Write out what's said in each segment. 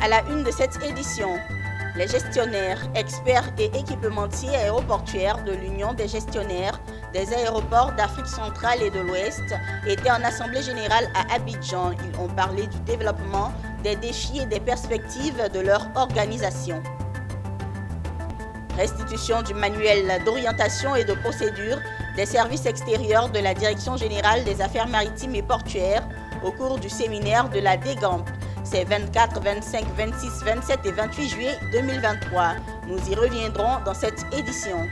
À la une de cette édition, les gestionnaires, experts et équipementiers aéroportuaires de l'Union des gestionnaires des aéroports d'Afrique centrale et de l'Ouest étaient en assemblée générale à Abidjan. Ils ont parlé du développement, des défis et des perspectives de leur organisation. Restitution du manuel d'orientation et de procédure des services extérieurs de la Direction générale des affaires maritimes et portuaires au cours du séminaire de la DGAMP. C'est 24, 25, 26, 27 et 28 juillet 2023. Nous y reviendrons dans cette édition.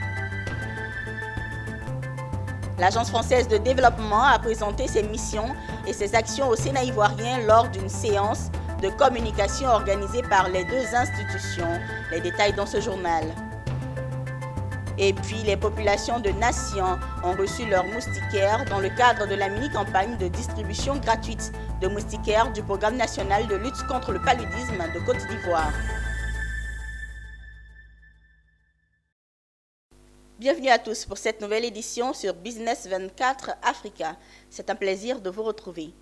L'Agence française de développement a présenté ses missions et ses actions au Sénat ivoirien lors d'une séance de communication organisée par les deux institutions. Les détails dans ce journal. Et puis, les populations de nations ont reçu leurs moustiquaires dans le cadre de la mini-campagne de distribution gratuite de moustiquaires du Programme national de lutte contre le paludisme de Côte d'Ivoire. Bienvenue à tous pour cette nouvelle édition sur Business 24 Africa. C'est un plaisir de vous retrouver.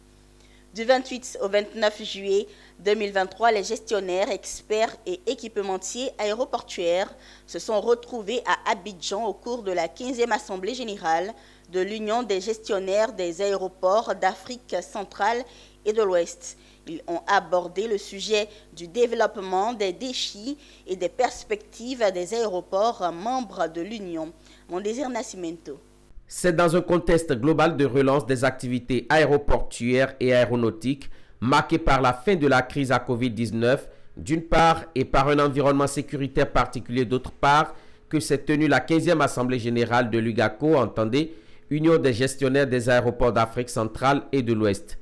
Du 28 au 29 juillet 2023, les gestionnaires, experts et équipementiers aéroportuaires se sont retrouvés à Abidjan au cours de la 15e Assemblée générale de l'Union des gestionnaires des aéroports d'Afrique centrale et de l'Ouest. Ils ont abordé le sujet du développement, des défis et des perspectives des aéroports membres de l'Union. Mon désir Nascimento. C'est dans un contexte global de relance des activités aéroportuaires et aéronautiques marqué par la fin de la crise à Covid-19 d'une part et par un environnement sécuritaire particulier d'autre part que s'est tenue la 15e Assemblée générale de l'UGACO, entendez, Union des gestionnaires des aéroports d'Afrique centrale et de l'Ouest.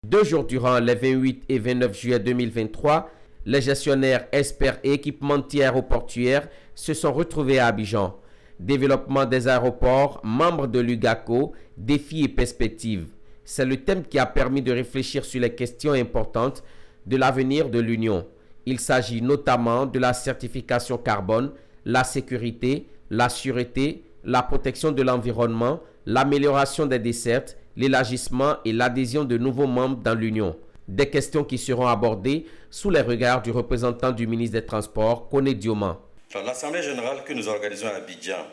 Deux jours durant les 28 et 29 juillet 2023, les gestionnaires, experts et équipementiers aéroportuaires se sont retrouvés à Abidjan. Développement des aéroports, membres de l'UGACO, défis et perspectives. C'est le thème qui a permis de réfléchir sur les questions importantes de l'avenir de l'Union. Il s'agit notamment de la certification carbone, la sécurité, la sûreté, la protection de l'environnement, l'amélioration des dessertes, l'élargissement et l'adhésion de nouveaux membres dans l'Union. Des questions qui seront abordées sous les regards du représentant du ministre des Transports, Koné Dioma. L'Assemblée générale que nous organisons à Abidjan,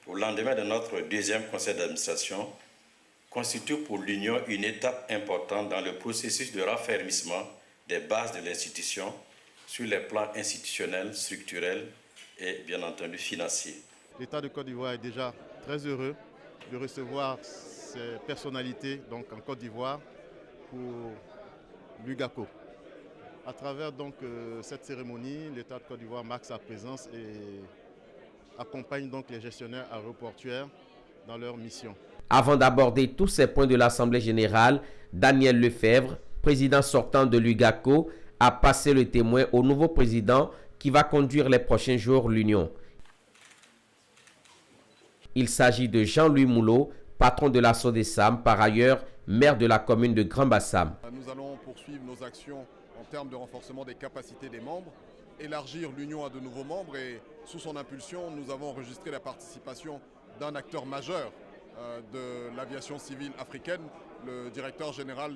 au lendemain de notre deuxième conseil d'administration, constitue pour l'Union une étape importante dans le processus de raffermissement des bases de l'institution sur les plans institutionnels, structurels et bien entendu financiers. L'État de Côte d'Ivoire est déjà très heureux de recevoir ces personnalités donc, en Côte d'Ivoire pour l'UGACO. À travers donc cette cérémonie, l'État de Côte d'Ivoire marque sa présence et accompagne donc les gestionnaires aéroportuaires dans leur mission. Avant d'aborder tous ces points de l'Assemblée générale, Daniel Lefebvre, président sortant de l'UGACO, a passé le témoin au nouveau président qui va conduire les prochains jours l'Union. Il s'agit de Jean-Louis Moulot, patron de la SODESAM, par ailleurs maire de la commune de Grand-Bassam. Nous allons poursuivre nos actions en termes de renforcement des capacités des membres, élargir l'Union à de nouveaux membres et sous son impulsion, nous avons enregistré la participation d'un acteur majeur de l'aviation civile africaine. Le directeur général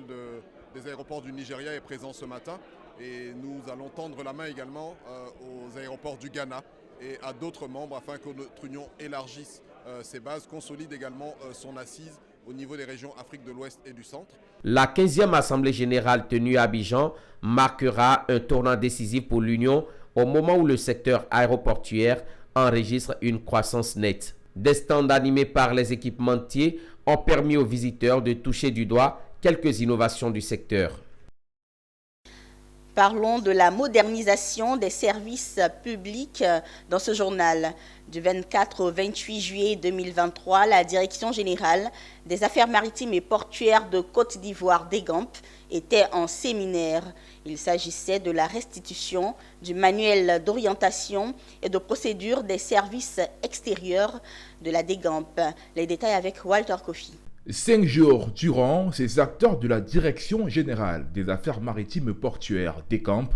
des aéroports du Nigeria est présent ce matin et nous allons tendre la main également aux aéroports du Ghana et à d'autres membres afin que notre Union élargisse ses bases, consolide également son assise au niveau des régions Afrique de l'Ouest et du Centre. La 15e Assemblée générale tenue à Abidjan marquera un tournant décisif pour l'Union au moment où le secteur aéroportuaire enregistre une croissance nette. Des stands animés par les équipementiers ont permis aux visiteurs de toucher du doigt quelques innovations du secteur. Parlons de la modernisation des services publics dans ce journal. Du 24 au 28 juillet 2023, la Direction générale des affaires maritimes et portuaires de Côte d'Ivoire, DGAMP, était en séminaire. Il s'agissait de la restitution du manuel d'orientation et de procédure des services extérieurs de la DGAMP. Les détails avec Walter Kofi. 5 jours durant, ces acteurs de la Direction générale des affaires maritimes et portuaires DGAMP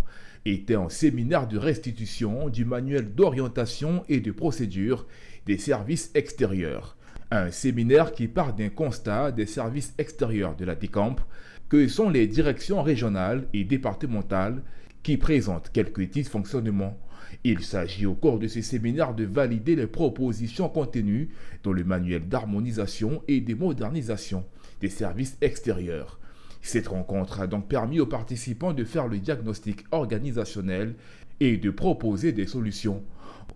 étaient en séminaire de restitution du manuel d'orientation et de procédure des services extérieurs. Un séminaire qui part d'un constat des services extérieurs de la DECAMP, que sont les directions régionales et départementales qui présentent quelques dysfonctionnements. Il s'agit au cours de ce séminaire de valider les propositions contenues dans le manuel d'harmonisation et de modernisation des services extérieurs. Cette rencontre a donc permis aux participants de faire le diagnostic organisationnel et de proposer des solutions.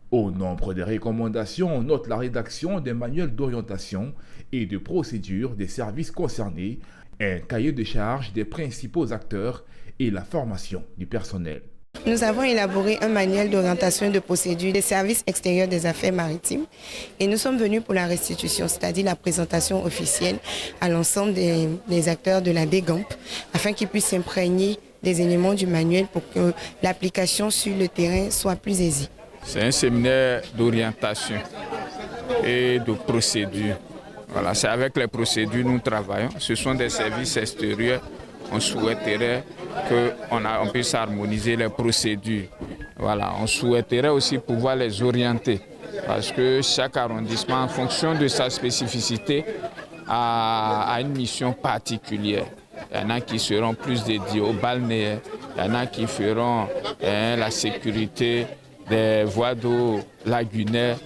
Au nombre des recommandations, on note la rédaction d'un manuel d'orientation et de procédure des services concernés, un cahier de charges des principaux acteurs et la formation du personnel. Nous avons élaboré un manuel d'orientation et de procédure des services extérieurs des affaires maritimes et nous sommes venus pour la restitution, c'est-à-dire la présentation officielle à l'ensemble des acteurs de la DECAMP afin qu'ils puissent s'imprégner des éléments du manuel pour que l'application sur le terrain soit plus aisée. C'est un séminaire d'orientation et de procédure. Voilà, c'est avec les procédures que nous travaillons. Ce sont des services extérieurs. On souhaiterait qu'on puisse harmoniser les procédures. Voilà, on souhaiterait aussi pouvoir les orienter parce que chaque arrondissement, en fonction de sa spécificité, a une mission particulière. Il y en a qui seront plus dédiés aux balnéaires, il y en a qui feront la sécurité des voies d'eau lagunaires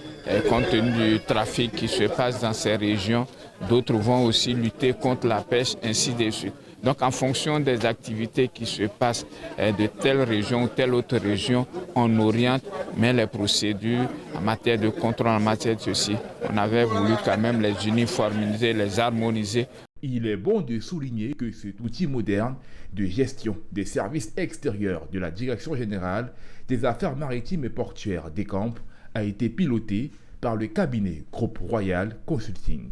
compte tenu du trafic qui se passe dans ces régions. D'autres vont aussi lutter contre la pêche, ainsi de suite. Donc en fonction des activités qui se passent de telle région ou telle autre région, on oriente, mais les procédures en matière de contrôle, en matière de ceci, on avait voulu quand même les uniformiser, les harmoniser. Il est bon de souligner que cet outil moderne de gestion des services extérieurs de la Direction générale des affaires maritimes et portuaires DECAMP a été piloté par le cabinet Groupe Royal Consulting.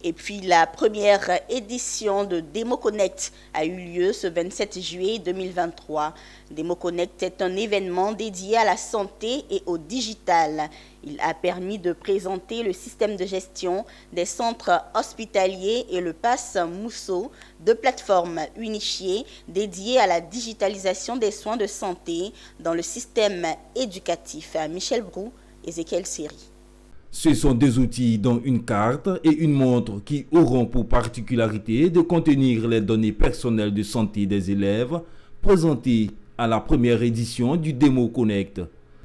Et puis la première édition de DemoConnect a eu lieu ce 27 juillet 2023. DemoConnect est un événement dédié à la santé et au digital. Il a permis de présenter le système de gestion des centres hospitaliers et le Pass Mousso, deux plateformes unifiées dédiées à la digitalisation des soins de santé dans le système éducatif. Michel Brou, Ezekiel Seri. Ce sont des outils dont une carte et une montre qui auront pour particularité de contenir les données personnelles de santé des élèves présentés à la première édition du DemoConnect.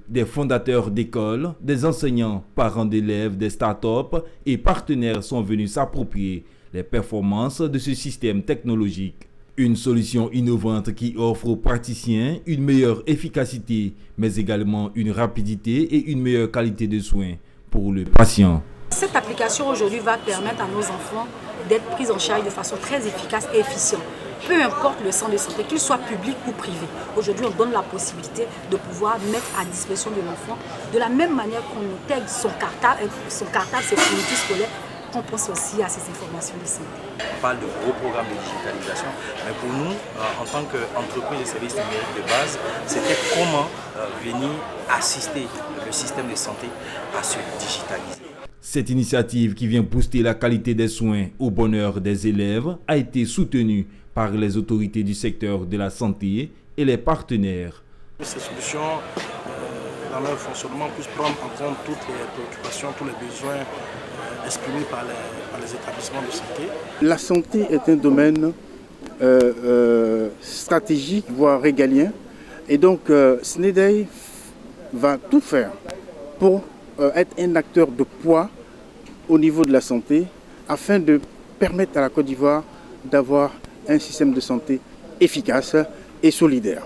Des fondateurs d'écoles, des enseignants, parents d'élèves, des startups et partenaires sont venus s'approprier les performances de ce système technologique. Une solution innovante qui offre aux praticiens une meilleure efficacité, mais également une rapidité et une meilleure qualité de soins pour le patient. Cette application aujourd'hui va permettre à nos enfants d'être pris en charge de façon très efficace et efficiente. Peu importe le centre de santé, qu'il soit public ou privé. Aujourd'hui, on donne la possibilité de pouvoir mettre à disposition de l'enfant de la même manière qu'on intègre son cartable, ses fournitures scolaires, qu'on pense aussi à ces informations de santé. On parle de gros programmes de digitalisation, mais pour nous, en tant qu'entreprise de services numériques de base, c'était comment venir assister le système de santé à se digitaliser. Cette initiative qui vient booster la qualité des soins au bonheur des élèves a été soutenue par les autorités du secteur de la santé et les partenaires. Ces solutions, dans leur fonctionnement, puissent prendre en compte toutes les préoccupations, tous les besoins exprimés par les établissements de santé. La santé est un domaine stratégique, voire régalien. Et donc, SNEDEI va tout faire pour être un acteur de poids au niveau de la santé afin de permettre à la Côte d'Ivoire d'avoir un système de santé efficace et solidaire.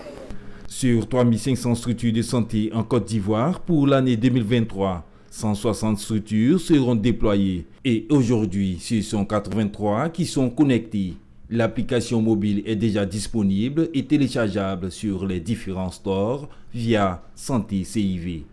Sur 3500 structures de santé en Côte d'Ivoire pour l'année 2023, 160 structures seront déployées et aujourd'hui, ce sont 83 qui sont connectées. L'application mobile est déjà disponible et téléchargeable sur les différents stores via Santé CIV.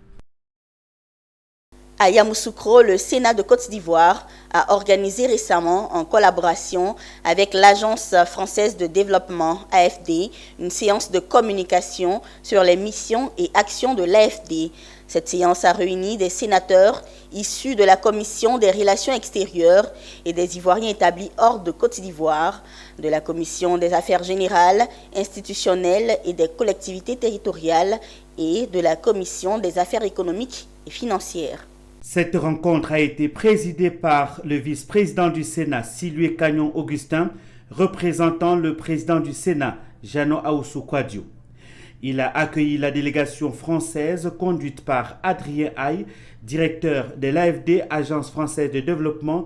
À Yamoussoukro, le Sénat de Côte d'Ivoire a organisé récemment, en collaboration avec l'Agence française de développement AFD, une séance de communication sur les missions et actions de l'AFD. Cette séance a réuni des sénateurs issus de la Commission des relations extérieures et des Ivoiriens établis hors de Côte d'Ivoire, de la Commission des affaires générales, institutionnelles et des collectivités territoriales et de la Commission des affaires économiques et financières. Cette rencontre a été présidée par le vice-président du Sénat, Silué Cagnon Augustin, représentant le président du Sénat, Jano Aoussou Kouadio. Il a accueilli la délégation française conduite par Adrien Aye, directeur de l'AFD, Agence française de développement,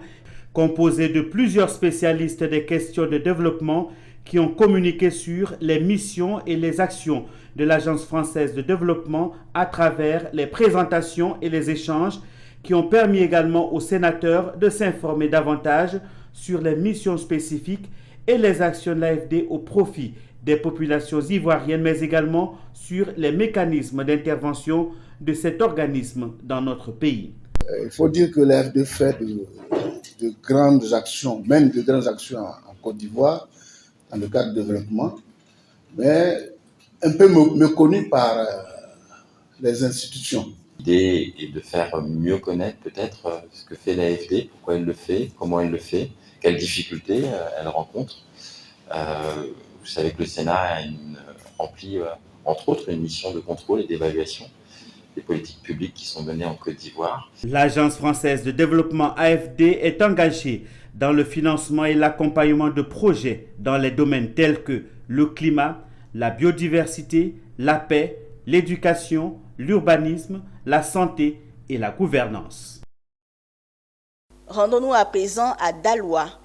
composée de plusieurs spécialistes des questions de développement qui ont communiqué sur les missions et les actions de l'Agence française de développement à travers les présentations et les échanges qui ont permis également aux sénateurs de s'informer davantage sur les missions spécifiques et les actions de l'AFD au profit des populations ivoiriennes, mais également sur les mécanismes d'intervention de cet organisme dans notre pays. Il faut dire que l'AFD fait de grandes actions, même de grandes actions en Côte d'Ivoire, dans le cadre du développement, mais un peu méconnu par les institutions. L'idée est de faire mieux connaître peut-être ce que fait l'AFD, pourquoi elle le fait, comment elle le fait, quelles difficultés elle rencontre. Vous savez que le Sénat remplit, entre autres, une mission de contrôle et d'évaluation des politiques publiques qui sont menées en Côte d'Ivoire. L'Agence française de développement AFD est engagée dans le financement et l'accompagnement de projets dans les domaines tels que le climat, la biodiversité, la paix, l'éducation, l'urbanisme, la santé et la gouvernance. Rendons-nous à présent à Daloa.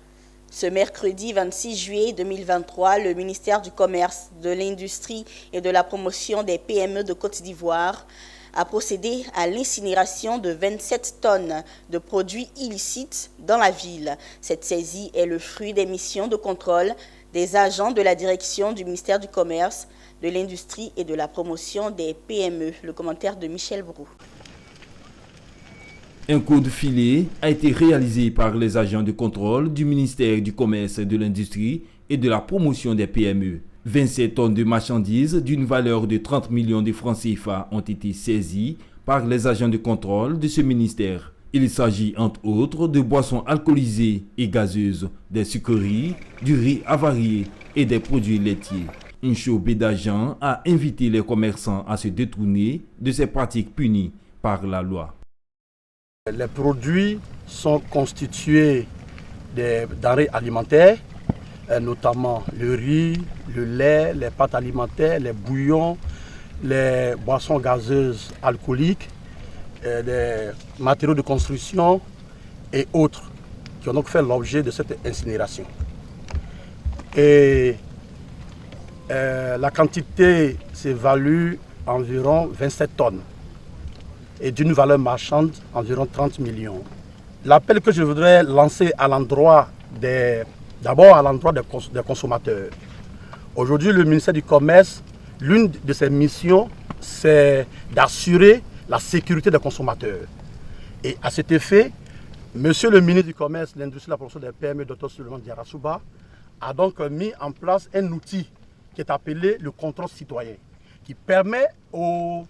Ce mercredi 26 juillet 2023, le ministère du Commerce, de l'Industrie et de la Promotion des PME de Côte d'Ivoire a procédé à l'incinération de 27 tonnes de produits illicites dans la ville. Cette saisie est le fruit des missions de contrôle des agents de la direction du ministère du Commerce, de l'Industrie et de la Promotion des PME. Le commentaire de Michel Brou. Un coup de filet a été réalisé par les agents de contrôle du ministère du Commerce, de l'Industrie et de la Promotion des PME. 27 tonnes de marchandises d'une valeur de 30 millions de francs CFA ont été saisies par les agents de contrôle de ce ministère. Il s'agit entre autres de boissons alcoolisées et gazeuses, des sucreries, du riz avarié et des produits laitiers. Une chauffée d'agents a invité les commerçants à se détourner de ces pratiques punies par la loi. Les produits sont constitués des denrées alimentaires, notamment le riz, le lait, les pâtes alimentaires, les bouillons, les boissons gazeuses alcooliques, des matériaux de construction et autres qui ont donc fait l'objet de cette incinération. Et la quantité s'évalue à environ 27 tonnes. Et d'une valeur marchande environ 30 millions. L'appel que je voudrais lancer à l'endroit des consommateurs. Aujourd'hui, le ministère du Commerce, l'une de ses missions, c'est d'assurer la sécurité des consommateurs. Et à cet effet, Monsieur le ministre du Commerce, de l'Industrie et de la Promotion des PME, Dr Souleymane Diarra-Souba, a donc mis en place un outil qui est appelé le contrôle citoyen, qui permet aux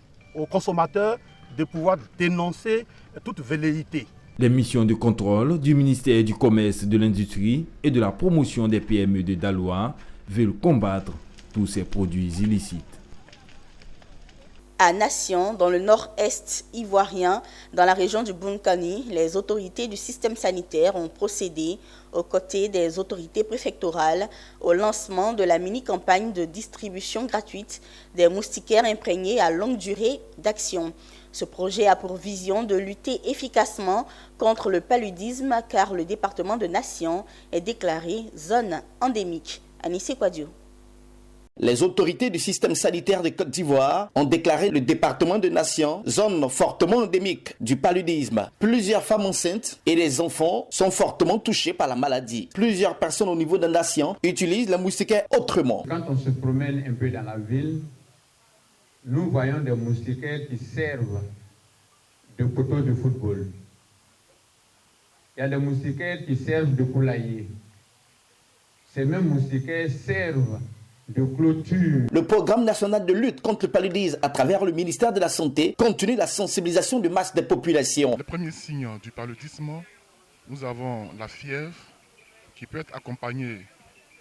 consommateurs de pouvoir dénoncer toute velléité. Les missions de contrôle du ministère du Commerce, de l'Industrie et de la Promotion des PME de Daloa veulent combattre tous ces produits illicites. À Nation, dans le nord-est ivoirien, dans la région du Bunkani, les autorités du système sanitaire ont procédé, aux côtés des autorités préfectorales, au lancement de la mini-campagne de distribution gratuite des moustiquaires imprégnés à longue durée d'action. Ce projet a pour vision de lutter efficacement contre le paludisme car le département de Nation est déclaré zone endémique. Anissé Kouadio. Les autorités du système sanitaire de Côte d'Ivoire ont déclaré le département de Nation zone fortement endémique du paludisme. Plusieurs femmes enceintes et les enfants sont fortement touchés par la maladie. Plusieurs personnes au niveau de Nation utilisent la moustiquaire autrement. Quand on se promène un peu dans la ville, nous voyons des moustiquaires qui servent de poteaux de football. Il y a des moustiquaires qui servent de poulailler. Ces mêmes moustiquaires servent de clôture. Le programme national de lutte contre le paludisme à travers le ministère de la Santé continue la sensibilisation de masse des populations. Les premiers signes du paludisme, nous avons la fièvre qui peut être accompagnée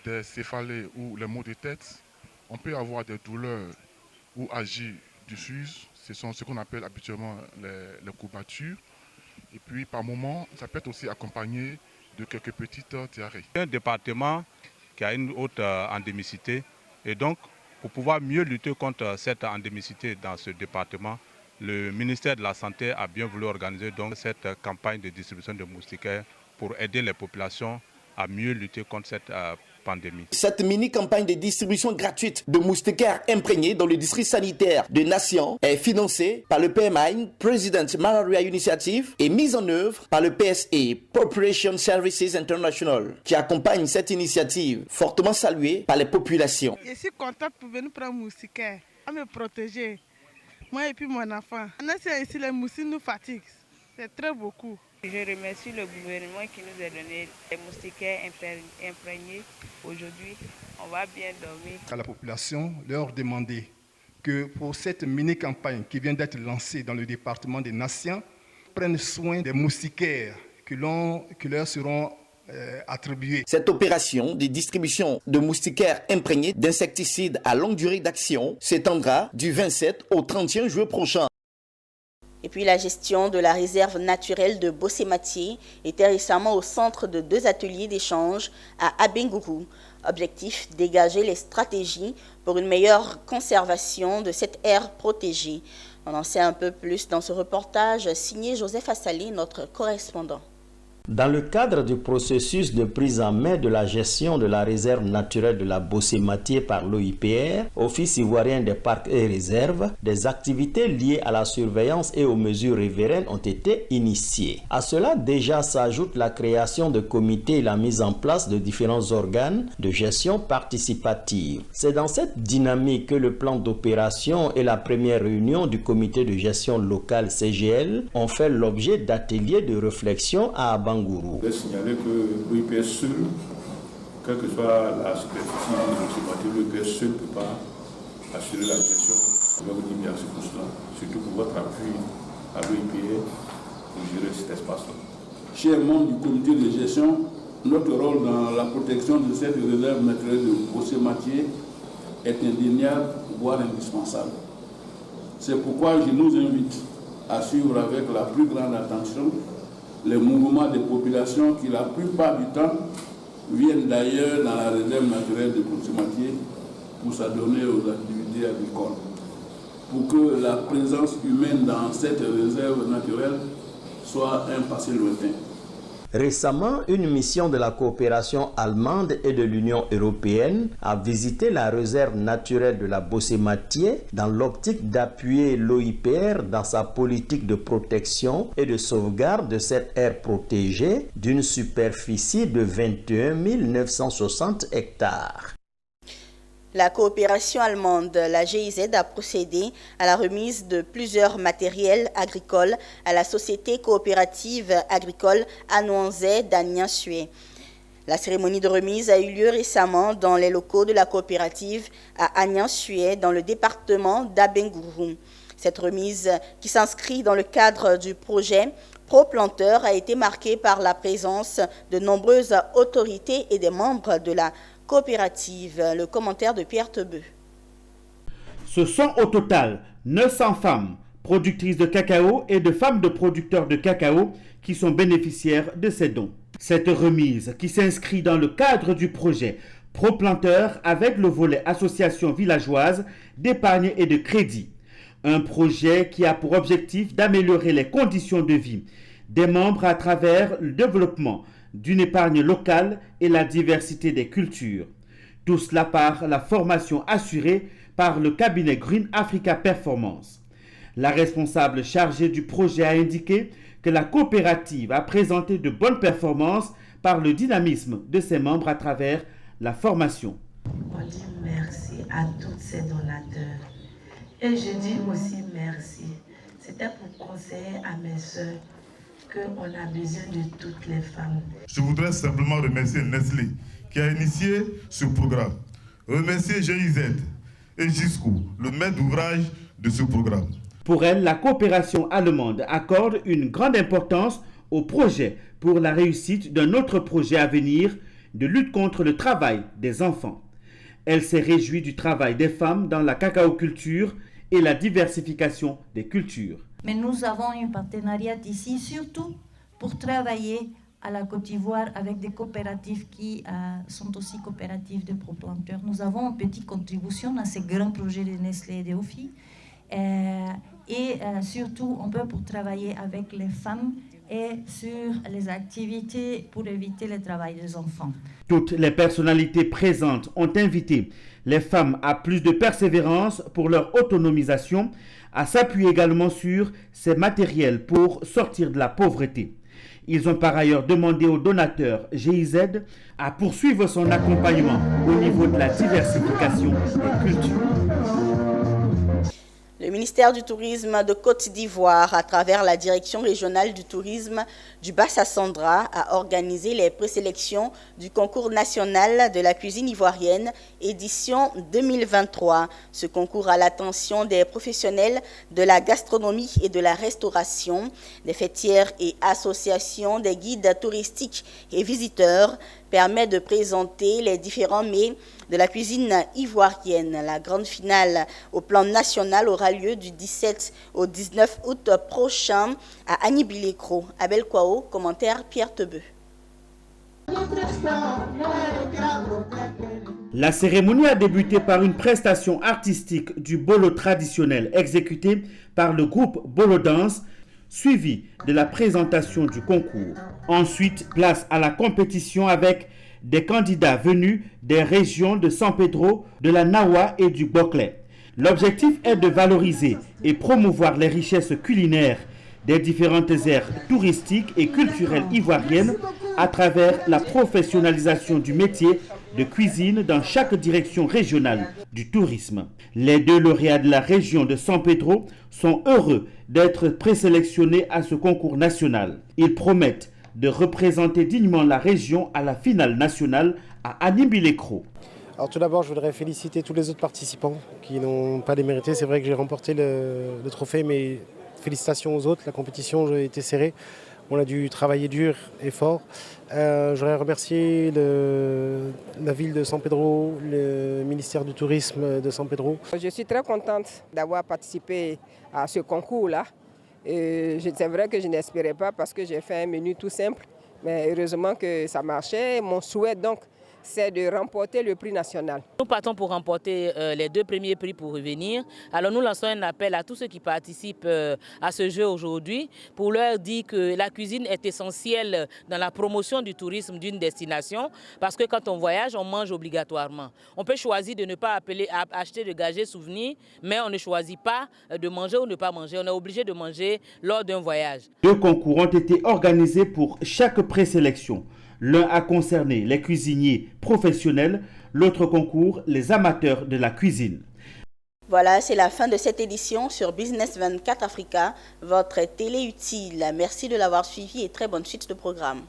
des céphalées ou les maux de tête. On peut avoir des douleurs ou agies diffuses, ce sont ce qu'on appelle habituellement les courbatures. Et puis par moment, ça peut être aussi accompagné de quelques petites diarrhées. Un département qui a une haute endémicité et donc pour pouvoir mieux lutter contre cette endémicité dans ce département, le ministère de la Santé a bien voulu organiser donc cette campagne de distribution de moustiquaires pour aider les populations à mieux lutter contre cette pandémie. Cette mini-campagne de distribution gratuite de moustiquaires imprégnés dans le district sanitaire de Nation est financée par le PMI, President Malaria Initiative, et mise en œuvre par le PSA, Population Services International, qui accompagne cette initiative fortement saluée par les populations. Je suis contente pour venir prendre moustiquaire, à me protéger, moi et puis mon enfant. Ici, les moustiques nous fatiguent, c'est très beaucoup. Je remercie le gouvernement qui nous a donné des moustiquaires imprégnés. Aujourd'hui, on va bien dormir. À la population, leur demander que pour cette mini-campagne qui vient d'être lancée dans le département des Nations, prennent soin des moustiquaires qui leur seront attribués. Cette opération de distribution de moustiquaires imprégnés d'insecticides à longue durée d'action s'étendra du 27 au 31 juillet prochain. Et puis la gestion de la réserve naturelle de Bossématié était récemment au centre de 2 ateliers d'échange à Abengourou. Objectif, dégager les stratégies pour une meilleure conservation de cette aire protégée. On en sait un peu plus dans ce reportage signé Joseph Assalé, notre correspondant. Dans le cadre du processus de prise en main de la gestion de la réserve naturelle de la Bossématié par l'OIPR, Office ivoirien des parcs et réserves, des activités liées à la surveillance et aux mesures riveraines ont été initiées. À cela déjà s'ajoute la création de comités et la mise en place de différents organes de gestion participative. C'est dans cette dynamique que le plan d'opération et la première réunion du comité de gestion local CGL ont fait l'objet d'ateliers de réflexion à Aban. Je vais signaler que l'OIPR seul, quelle que soit la superficie de l'OIPR seul ne peut pas assurer la gestion. Je vais vous dire merci pour cela, surtout pour votre appui à l'OIPR pour gérer cet espace-là. Chers membres du comité de gestion, notre rôle dans la protection de cette réserve naturelle de Bossématié est indéniable, voire indispensable. C'est pourquoi je nous invite à suivre avec la plus grande attention les mouvements des populations qui, la plupart du temps, viennent d'ailleurs dans la réserve naturelle de Bossématié pour s'adonner aux activités agricoles. Pour que la présence humaine dans cette réserve naturelle soit un passé lointain. Récemment, une mission de la coopération allemande et de l'Union européenne a visité la réserve naturelle de la Bossématié dans l'optique d'appuyer l'OIPR dans sa politique de protection et de sauvegarde de cette aire protégée d'une superficie de 21 960 hectares. La coopération allemande, la GIZ, a procédé à la remise de plusieurs matériels agricoles à la société coopérative agricole Anouanzé d'Agnan-Sué. La cérémonie de remise a eu lieu récemment dans les locaux de la coopérative à Agnan-Sué, dans le département d'Abengourou. Cette remise, qui s'inscrit dans le cadre du projet Pro-Planteur, a été marquée par la présence de nombreuses autorités et des membres de la coopérative. Le commentaire de Pierre Tebeu. Ce sont au total 900 femmes productrices de cacao et de femmes de producteurs de cacao qui sont bénéficiaires de ces dons. Cette remise qui s'inscrit dans le cadre du projet Pro-Planteur avec le volet association villageoise d'épargne et de crédit. Un projet qui a pour objectif d'améliorer les conditions de vie des membres à travers le développement d'une épargne locale et la diversité des cultures. Tout cela par la formation assurée par le cabinet Green Africa Performance. La responsable chargée du projet a indiqué que la coopérative a présenté de bonnes performances par le dynamisme de ses membres à travers la formation. On dit merci à tous ces donateurs. Et je dis aussi merci. C'était pour conseiller à mes soeurs qu'on a besoin de toutes les femmes. Je voudrais simplement remercier Nestlé qui a initié ce programme. Remercier GIZ et Gisco, le maître d'ouvrage de ce programme. Pour elle, la coopération allemande accorde une grande importance au projet pour la réussite d'un autre projet à venir de lutte contre le travail des enfants. Elle s'est réjouie du travail des femmes dans la cacaoculture et la diversification des cultures. Mais nous avons un partenariat ici, surtout pour travailler à la Côte d'Ivoire avec des coopératives qui sont aussi coopératives de proplanteurs. Nous avons une petite contribution dans ces grands projets de Nestlé et de Ofi. Et surtout, on peut pour travailler avec les femmes et sur les activités pour éviter le travail des enfants. Toutes les personnalités présentes ont invité les femmes à plus de persévérance pour leur autonomisation, à s'appuyer également sur ces matériels pour sortir de la pauvreté. Ils ont par ailleurs demandé au donateur GIZ à poursuivre son accompagnement au niveau de la diversification des cultures. Le ministère du Tourisme de Côte d'Ivoire, à travers la Direction régionale du tourisme du Bassa-Sandra, a organisé les présélections du concours national de la cuisine ivoirienne, édition 2023. Ce concours a l'attention des professionnels de la gastronomie et de la restauration, des fêtières et associations, des guides touristiques et visiteurs, permet de présenter les différents mets de la cuisine ivoirienne. La grande finale au plan national aura lieu du 17 au 19 août prochain à Anibilécro. Abel Kwao, commentaire Pierre Tebeu. La cérémonie a débuté par une prestation artistique du bolo traditionnel exécuté par le groupe Bolo Dance, suivi de la présentation du concours. Ensuite, place à la compétition avec des candidats venus des régions de San Pedro, de la Nawa et du Boclé. L'objectif est de valoriser et promouvoir les richesses culinaires des différentes aires touristiques et culturelles ivoiriennes à travers la professionnalisation du métier de cuisine dans chaque direction régionale du tourisme. Les deux lauréats de la région de San Pedro sont heureux d'être présélectionnés à ce concours national. Ils promettent de représenter dignement la région à la finale nationale à Anibilécro. Alors tout d'abord, je voudrais féliciter tous les autres participants qui n'ont pas démérité. C'est vrai que j'ai remporté le trophée, mais félicitations aux autres. La compétition a été serrée. On a dû travailler dur et fort. Je voudrais remercier la ville de San Pedro, le ministère du Tourisme de San Pedro. Je suis très contente d'avoir participé à ce concours-là. C'est vrai que je n'espérais pas parce que j'ai fait un menu tout simple, mais heureusement que ça marchait. Mon souhait donc, c'est de remporter le prix national. Nous partons pour remporter les 2 premiers prix pour revenir. Alors nous lançons un appel à tous ceux qui participent à ce jeu aujourd'hui pour leur dire que la cuisine est essentielle dans la promotion du tourisme d'une destination parce que quand on voyage, on mange obligatoirement. On peut choisir de ne pas acheter de gâteaux souvenirs, mais on ne choisit pas de manger ou ne pas manger. On est obligé de manger lors d'un voyage. 2 concours ont été organisés pour chaque présélection. L'un a concerné les cuisiniers professionnels, l'autre concours les amateurs de la cuisine. Voilà, c'est la fin de cette édition sur Business 24 Africa, votre télé utile. Merci de l'avoir suivi et très bonne suite de programme.